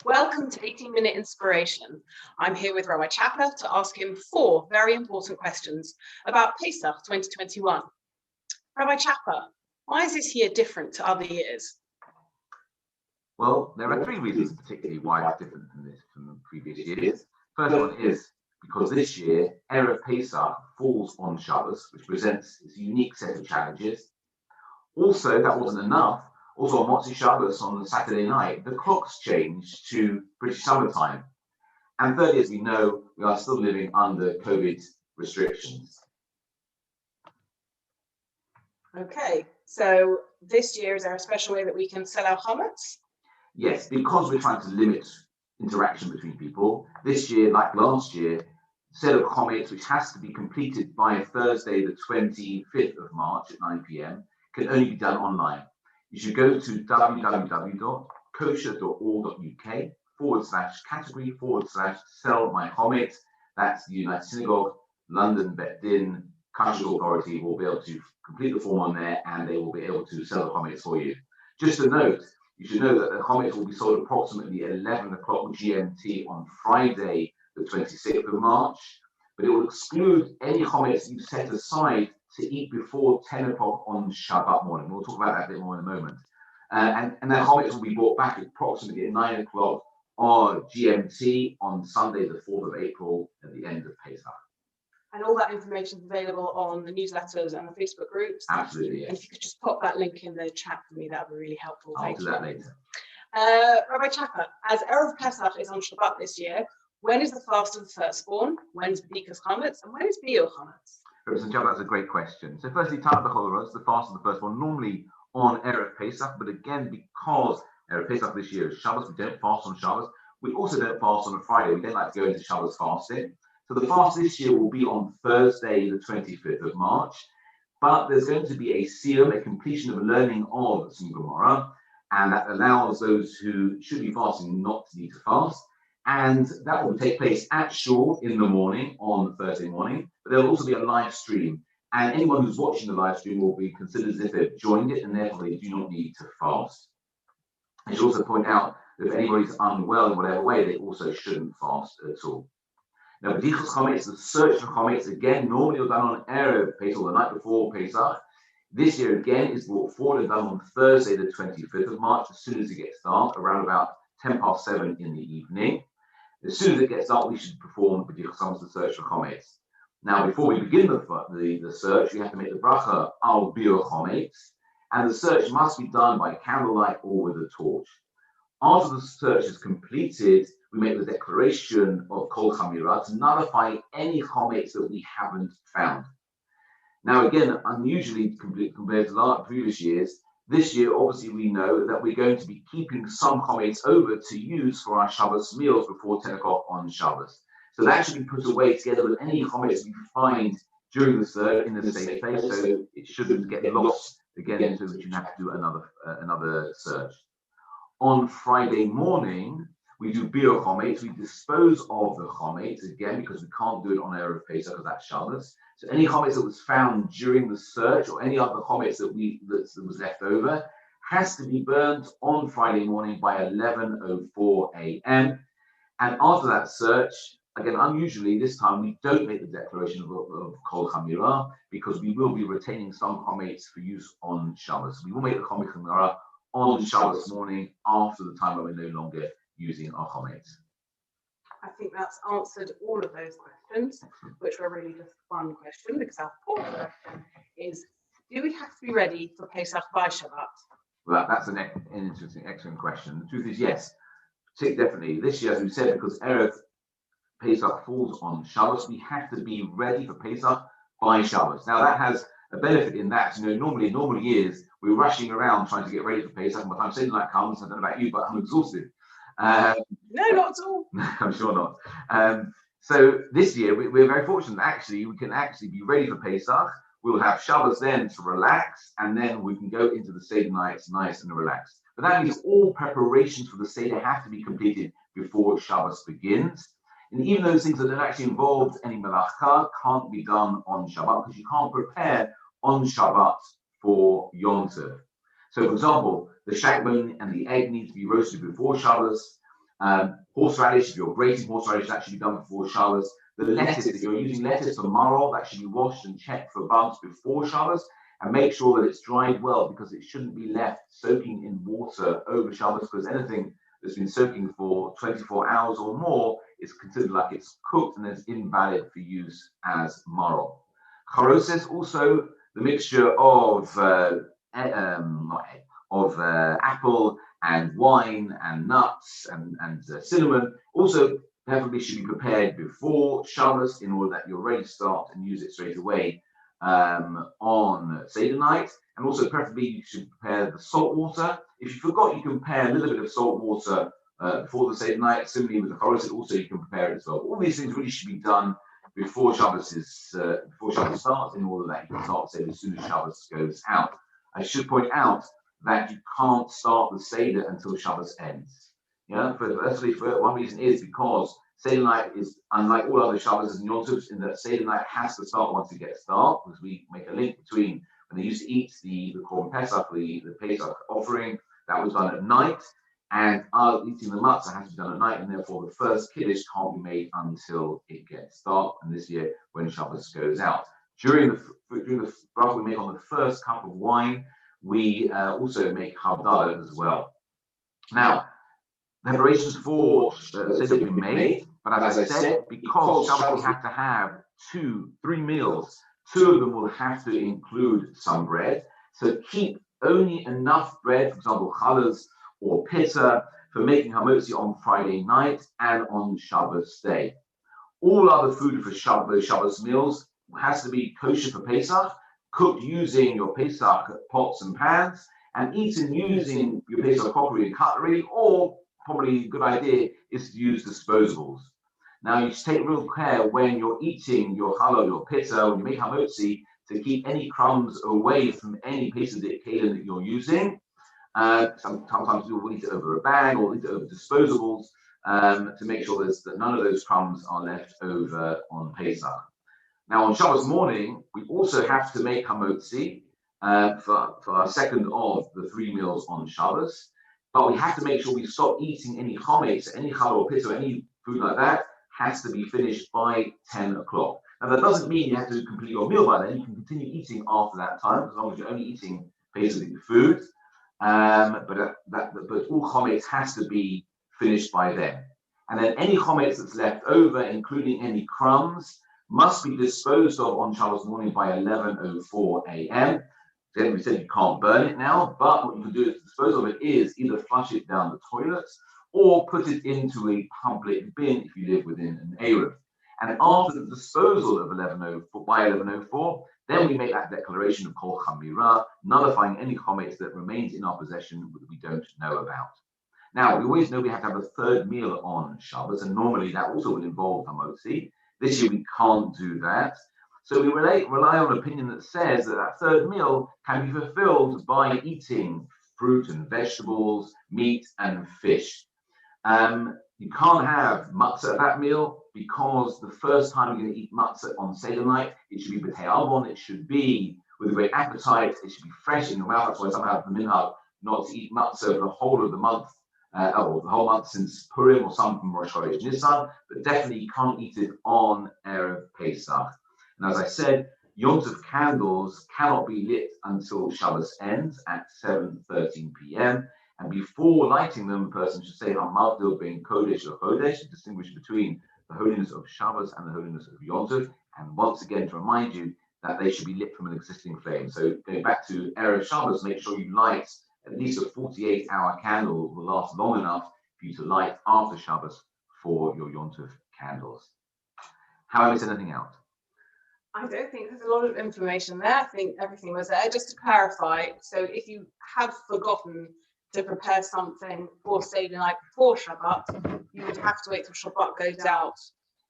Welcome to 18-Minute Inspiration. I'm here with Rabbi Chapper to ask him 4 very important questions about Pesach 2021. Rabbi Chapper, why is this year different to other years? Well, there are 3 reasons particularly why it's different from previous years. First one is because this year, Erev Pesach falls on Shabbos, which presents a unique set of challenges. Also, that wasn't enough. Also, on Motzi Shabbos on the Saturday night, the clocks changed to British summertime. And thirdly, as we know, we are still living under COVID restrictions. Okay, so this year, is there a special way that we can sell our chametz? Yes, because we're trying to limit interaction between people, this year, like last year, sale of chametz, which has to be completed by Thursday, the 25th of March at 9 p.m., can only be done online. You should go to www.kosher.org.uk/category/sell my chametz. That's the United Synagogue, London Bet Din, Country Authority will be able to complete the form on there and they will be able to sell the chametz for you. Just a note, you should know that the chametz will be sold approximately 11 o'clock GMT on Friday, the 26th of March, but it will exclude any chametz you set aside to eat before 10 o'clock on Shabbat morning. We'll talk about that a bit more in a moment. And that chametz will be brought back approximately at 9 o'clock on GMT on Sunday, the 4th of April, at the end of Pesach. And all that information is available on the newsletters and the Facebook groups. Absolutely, yes. And if you could just pop that link in the chat for me, that would be really helpful. I'll do that later. Rabbi Chapper, as Erev Pesach is on Shabbat this year, when is the fast of the firstborn? When is B'dikas Chametz? And when is Biur Chametz? Rebbetzin Eva, that's a great question. So firstly, Tanat B'Chol, the fast of the firstborn, normally on Erev Pesach, but again, because Erev Pesach this year is Shabbos, we don't fast on Shabbos. We also don't fast on a Friday. We don't like to go into Shabbos fasting. So the fast this year will be on Thursday, the 25th of March, but there's going to be a siyum, a completion of a learning of some Gemara, and that allows those who should be fasting not to need to fast. And that will take place at shul in the morning on Thursday morning, but there will also be a live stream. And anyone who's watching the live stream will be considered as if they've joined it, and therefore they do not need to fast. I should also point out that if anybody's unwell in whatever way, they also shouldn't fast at all. Now, B'dikas Chametz, the search for chametz, again, normally done on Erev Pesach, the night before Pesach. This year, again, is brought forward and done on Thursday, the 25th of March, as soon as it gets dark, around about 7:10 in the evening. As soon as it gets dark, we should perform B'dikas Chametz, the search for chametz. Now, before we begin the search, we have to make the bracha al biur chametz, and the search must be done by candlelight or with a torch. After the search is completed, we make the declaration of Kol Chamirah to nullify any chametz that we haven't found. Now, again, unusually compared to previous years, this year, obviously, we know that we're going to be keeping some chametz over to use for our Shabbos meals before 10 o'clock on Shabbos. So that should be put away together with any chametz we find during the search in the same place, so it shouldn't get lost again, so that you have to do another search. On Friday morning, we do biur chametz. We dispose of the chametz again because we can't do it on Erev Pesach because that's Shabbos. So any chametz that was found during the search or any other chametz that was left over has to be burnt on Friday morning by 11:04 a.m. And after that search, again, unusually this time we don't make the declaration of Kol Chamirah because we will be retaining some chametz for use on Shabbos. We will make the Kol Chamirah on Shabbos morning after the time that we're no longer using our chametz. I think that's answered all of those questions, which were really just one question, because our fourth question is, do we have to be ready for Pesach by Shabbat? Well, that's an interesting, excellent question. The truth is, yes, definitely. This year, as we said, because Erev Pesach falls on Shabbos, we have to be ready for Pesach by Shabbos. Now, that has a benefit in that, normally in normal years, we're rushing around trying to get ready for Pesach, and by the time Sunday night comes, I don't know about you, but I'm exhausted. No, not at all. I'm sure not. So this year, we're very fortunate that actually we can actually be ready for Pesach. We'll have Shabbos then to relax, and then we can go into the Seder nights nice and relaxed. But that means all preparations for the Seder have to be completed before Shabbos begins. And even those things that don't actually involve any melacha can't be done on Shabbat because you can't prepare on Shabbat for Yom Tov. So, for example, the shakbon and the egg need to be roasted before Shabbos. Horseradish, if you're grating horseradish, that should be done before Shabbos. The lettuce, if you're using lettuce for maror, that should be washed and checked for bumps before Shabbos, and make sure that it's dried well, because it shouldn't be left soaking in water over Shabbos, because anything that's been soaking for 24 hours or more is considered like it's cooked and is invalid for use as maror. Charoses, also the mixture of apple and wine and nuts and cinnamon, also definitely should be prepared before Shabbos in order that you're ready to start and use it straight away on Seder night. And also preferably you should prepare the salt water. If you forgot, you can prepare a little bit of salt water before the Seder night. Similarly with the Choros, also you can prepare it as well. All these things really should be done before Shabbos starts, in order that you can start the Seder as soon as Shabbos goes out. I should point out that you can't start the Seder until Shabbos ends. Yeah, firstly, for one reason is because Seder night is unlike all other Shabbos and Yom Tovs, in that Seder night has to start once it gets dark, because we make a link between when they used to eat the Korban Pesach, the Pesach offering, that was done at night, and eating the matzah has to be done at night, and therefore the first Kiddush can't be made until it gets dark, and this year when Shabbos goes out. During the bracha we make on the first cup of wine, we also make Havdalah as well. Now, preparations for Seder have been made, but as I said, because Shabbos we have to have 3 meals, 2 of them will have to include some bread. So keep only enough bread, for example, challahs or pita, for making hamotzi on Friday night and on Shabbos day. All other food for Shabbos meals has to be kosher for Pesach, cooked using your Pesach pots and pans, and eaten using your Pesach crockery and cutlery, or probably a good idea is to use disposables. Now, you should take real care when you're eating your challah, your pita, when you make hamotzi, to keep any crumbs away from any piece of the kalim that you're using. Sometimes you'll eat it over a bag or eat it over disposables to make sure that none of those crumbs are left over on Pesach. Now, on Shabbos morning, we also have to make hamotzi for our second of the 3 meals on Shabbos, but we have to make sure we stop eating any chametz, any challah or pita, any food like that has to be finished by 10 o'clock. Now, that doesn't mean you have to complete your meal by then. You can continue eating after that time, as long as you're only eating basically the food. But all chametz has to be finished by then. And then any chametz that's left over, including any crumbs, must be disposed of on Shabbos morning by 11:04 a.m. Then we said you can't burn it now, but what you can do to dispose of it is either flush it down the toilet or put it into a public bin if you live within an Eruv. And after the disposal of by 11:04, then we make that declaration of Kol Chamira, nullifying any chametz that remains in our possession that we don't know about. Now, we always know we have to have a third meal on Shabbos, and normally that also will involve hamotzi. This year we can't do that. So we rely on an opinion that says that third meal can be fulfilled by eating fruit and vegetables, meat and fish. You can't have matzah at that meal, because the first time you're going to eat matzah on Seder night, it should be b'tei avon, it should be with a great appetite, it should be fresh in your mouth. That's why some have the minhag not to eat matzah for the whole of the month, or the whole month since Purim, or some from Rosh Chodesh Nisan, but definitely you can't eat it on Erev Pesach. And as I said, Yom Tov candles cannot be lit until Shabbos ends at 7:13 p.m. And before lighting them, a person should say Hamavdil bein Kodesh or Chodesh, to distinguish between the holiness of Shabbos and the holiness of Yom Tov. And once again, to remind you that they should be lit from an existing flame. So going back to Erev Shabbos, make sure you light at least a 48-hour candle will last long enough for you to light after Shabbos for your Yom Tov candles. Have I missed anything out? I don't think there's a lot of information there. I think everything was there. Just to clarify, so if you have forgotten to prepare something for Seder night before Shabbat, you would have to wait till Shabbat goes out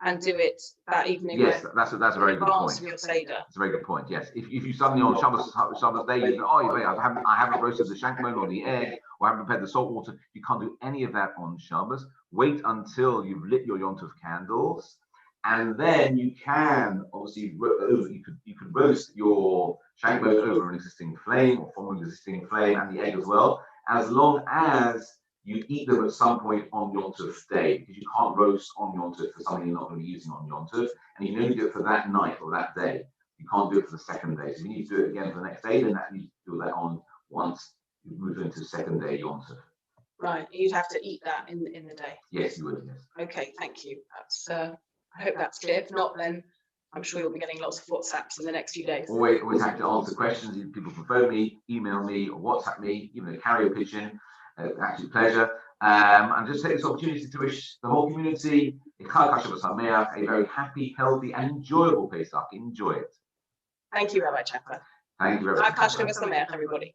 and do it that evening. Yes, that's a very good point. Your Seder. That's a very good point. Yes, if you suddenly on Shabbos day, you go, oh, wait, I haven't roasted the shankmon or the egg, or I haven't prepared the salt water. You can't do any of that on Shabbos. Wait until you've lit your Yom Tov candles, and then you can obviously you could roast your shankmon over an existing flame or from an existing flame, and the egg as well, as long as you eat them at some point on Yom Tov day, because you can't roast on Yom Tov for something you're not going to be using on Yom Tov, and you can only do it for that night or that day. You can't do it for the second day. So you need to do it again for the next day, then that you do that on once you move into the second day Yom Tov. Right, you'd have to eat that in the day. Yes, you would, yes. Okay, thank you. That's I hope that's clear. If not, then I'm sure you'll be getting lots of WhatsApps in the next few days. Always happy to answer questions. People can phone me, email me, or WhatsApp me, even a carrier pigeon. Absolute pleasure. And just take this opportunity to wish the whole community a very happy, healthy, and enjoyable Pesach. Enjoy it. Thank you, Rabbi Chapper. Thank you, Rabbi. Everybody.